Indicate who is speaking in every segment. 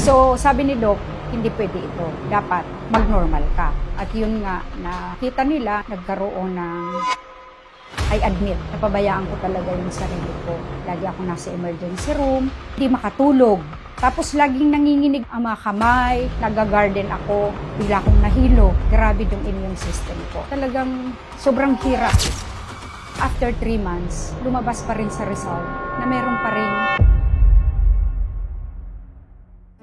Speaker 1: So, sabi ni Doc, hindi pwede ito. Dapat mag-normal ka. At yun nga, nakita nila, nagkaroon ng I admit, napabayaan ko talaga yung sarili ko. Lagi ako nasa emergency room, hindi makatulog. Tapos laging nanginginig ang mga kamay, nag-garden ako, bigla akong nahilo. Grabe yung immune system ko. Talagang sobrang hirap. After 3 months, lumabas pa rin sa result na meron pa rin.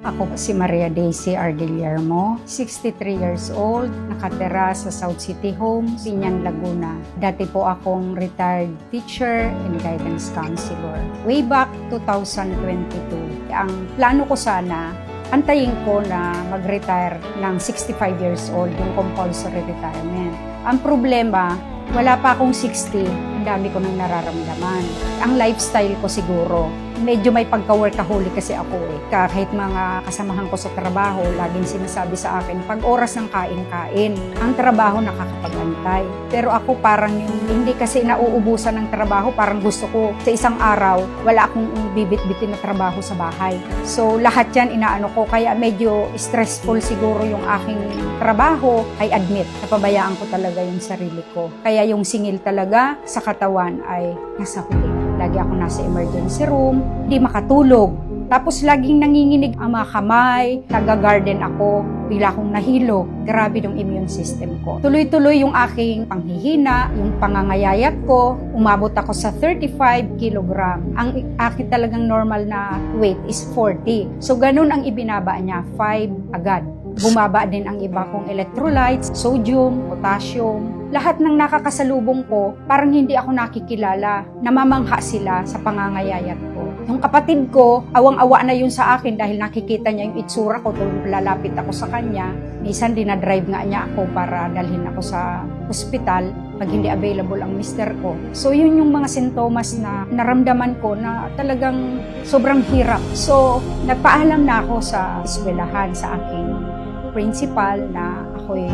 Speaker 1: Ako si Maria Daisy Ardillermo, 63 years old, nakatira sa South City Homes, Piñan, Laguna. Dati po akong retired teacher and guidance counselor. Way back 2022, ang plano ko sana, antayin ko na mag-retire ng 65 years old, yung compulsory retirement. Ang problema, wala pa akong 60, ang dami ko nang nararamdaman. Ang lifestyle ko siguro, medyo may pagka-workaholic kasi ako eh. Kahit mga kasamahan ko sa trabaho, laging sinasabi sa akin, pag oras ng kain-kain, ang trabaho nakakapag-antay. Pero ako parang yung hindi kasi nauubusan ng trabaho, parang gusto ko sa isang araw, wala akong bibit-bitin na trabaho sa bahay. So lahat yan inaano ko, kaya medyo stressful siguro yung aking trabaho. I admit, napabayaan ko talaga yung sarili ko. Kaya yung singil talaga sa katawan ay nasa huli. Lagi ako nasa emergency room, hindi makatulog. Tapos laging nanginginig ang mga kamay, nag-garden ako, bigla akong nahilo. Grabe yung immune system ko. Tuloy-tuloy yung aking panghihina, yung pangangayayat ko, umabot ako sa 35 kilogram. Ang akin talagang normal na weight is 40. So ganun ang ibinaba niya, 5 agad. Bumaba din ang iba kong electrolytes, sodium, potassium. Lahat ng nakakasalubong ko, parang hindi ako nakikilala. Namamangha sila sa pangangayayat ko. Yung kapatid ko, awang-awa na yun sa akin dahil nakikita niya yung itsura ko tuwing lalapit ako sa kanya. Minsan dinadrive nga niya ako para dalhin ako sa hospital pag hindi available ang mister ko. So yun yung mga sintomas na naramdaman ko na talagang sobrang hirap. So nagpaalam na ako sa eskwelahan sa aking principal na ako'y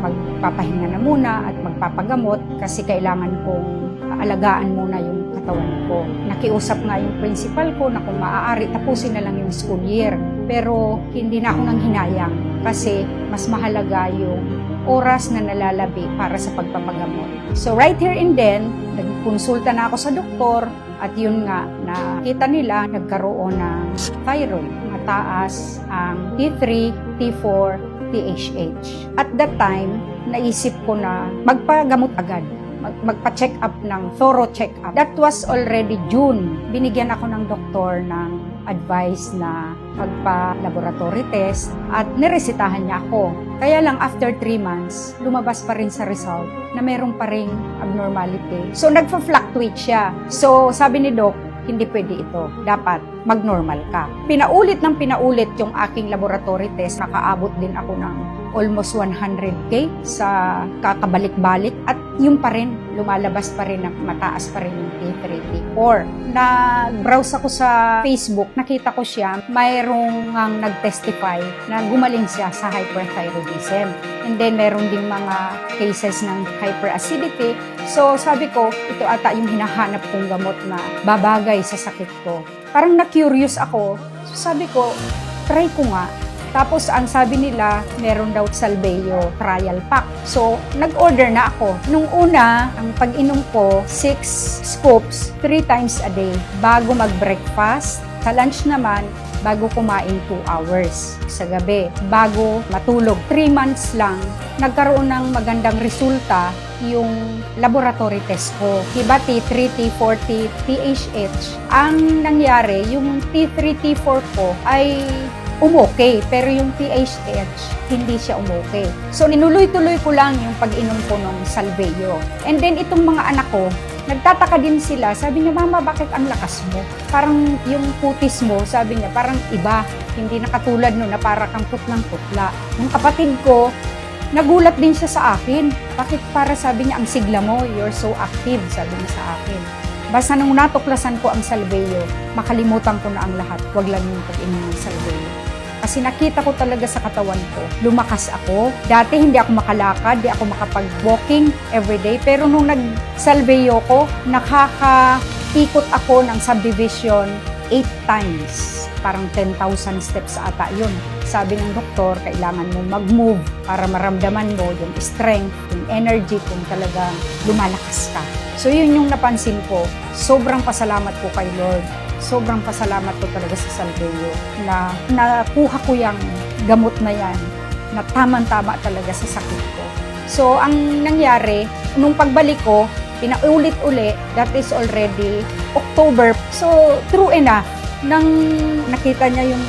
Speaker 1: magpapahinga na muna at magpapagamot kasi kailangan kong alagaan muna yung katawan ko. Nakiusap nga yung principal ko na kung maaari tapusin na lang yung school year. Pero hindi na ako nang hinayang kasi mas mahalaga yung oras na nalalabi para sa pagpapagamot. So right here and then, nagkonsulta na ako sa doktor at yun nga, nakita nila nagkaroon ng thyroid. Mataas ang T3, T4, TSH. At that time, naisip ko na magpagamot agad. Magpa-check up ng thorough check up. That was already June. Binigyan ako ng doktor ng advice na magpa-laboratory test at niresitahan niya ako. Kaya lang after 3 months, lumabas pa rin sa result na meron pa ring abnormality. So nagfa-fluctuate siya. So sabi ni Doc, hindi pwede ito. Dapat mag-normal ka. Pinaulit yung aking laboratory test. Nakaabot din ako ng almost 100K sa kakabalik-balik. At yung pa rin, lumalabas pa rin, mataas pa rin yung T3, T4. Nag-browse ako sa Facebook, nakita ko siya, mayroong nag-testify na gumaling siya sa hyperthyroidism. And then, meron ding mga cases ng hyperacidity. So, sabi ko, ito ata yung hinahanap kong gamot na babagay sa sakit ko. Parang na-curious ako. So, sabi ko, try ko nga. Tapos, ang sabi nila, meron daw Salveyo trial pack. So, nag-order na ako. Nung una, ang pag-inom ko, 6 scoops, 3 times a day, bago mag-breakfast. Sa lunch naman, bago kumain 2 hours sa gabi, bago matulog. 3 months lang, nagkaroon ng magandang resulta yung laboratory test ko. Iba T3, T4, TSH. Ang nangyari, yung T3, T4 ko ay umokay, pero yung TSH, hindi siya umokay. So, ninuloy-tuloy ko lang yung pag-inom ko ng Salveyo. And then, itong mga anak ko, nagtataka din sila. Sabi niya, Mama, bakit ang lakas mo? Parang yung putis mo, sabi niya, parang iba. Hindi na katulad no, na para kang putlang-putla. Yung kapatid ko, nagulat din siya sa akin. Bakit para sabi niya, ang sigla mo, you're so active, sabi niya sa akin. Basta nung natuklasan ko ang Salveyo, makalimutan ko na ang lahat. Huwag lang yung pag-inom ng Salveyo. Kasi nakita ko talaga sa katawan ko, lumakas ako. Dati hindi ako makalakad, hindi ako makapag-walking everyday. Pero nung nag-Salveyo ko, nakaka-ikot ako ng subdivision 8 times. parang 10,000 steps ata yun. Sabi ng doktor, kailangan mo mag-move para maramdaman mo yung strength, yung energy kung talagang lumalakas ka. So yun yung napansin ko. Sobrang pasalamat ko kay Lord. Sobrang pasalamat ko talaga sa Salveyo na nakuha ko yung gamot na yan, na tamang-tama talaga sa sakit ko. So ang nangyari, nung pagbalik ko, pinaulit-uli, that is already October. So true enough, nang nakita niya yung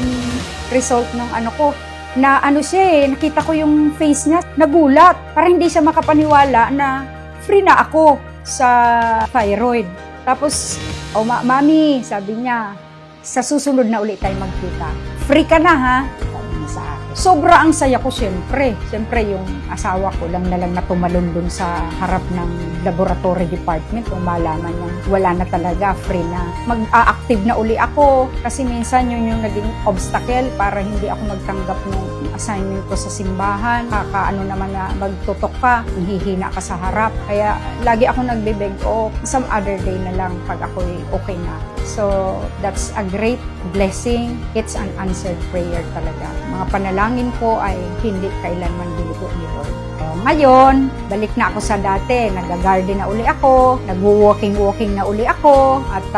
Speaker 1: result ng ko, na siya nakita ko yung face niya, nagulat. Parang hindi siya makapaniwala na free na ako sa thyroid. Tapos, mami, sabi niya, sa susunod na ulit tayo magkita. Free ka na ha? Sabi niya sa akin. Sobra ang saya ko syempre. Syempre yung asawa ko lang na tumalon dun sa harap ng laboratory department kung malaman niya wala na talaga, free na. Mag-a-active na uli ako kasi minsan yun yung naging obstacle para hindi ako magtanggap ng assignment ko sa simbahan. Naman na magtutok ka, hihina ka sa harap. Kaya lagi ako nagbibeg, some other day na lang pag ako'y okay na. So, that's a great blessing. It's an answered prayer talaga. Mga panalangin ko ay hindi kailanman binugo ni Lord. Ngayon, balik na ako sa dati. Nag-garden na uli ako, nag-walking na uli ako, at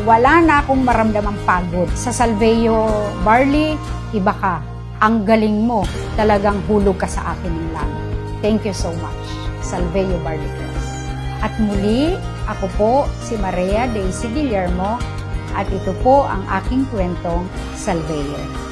Speaker 1: wala na akong maramdamang pagod. Sa Salveyo Barley, iba ka. Ang galing mo. Talagang hulog ka sa akin ng langit. Thank you so much. Salveyo Barley Press. At muli, ako po si Maria Daisy Guillermo at ito po ang aking kwentong Salveyo.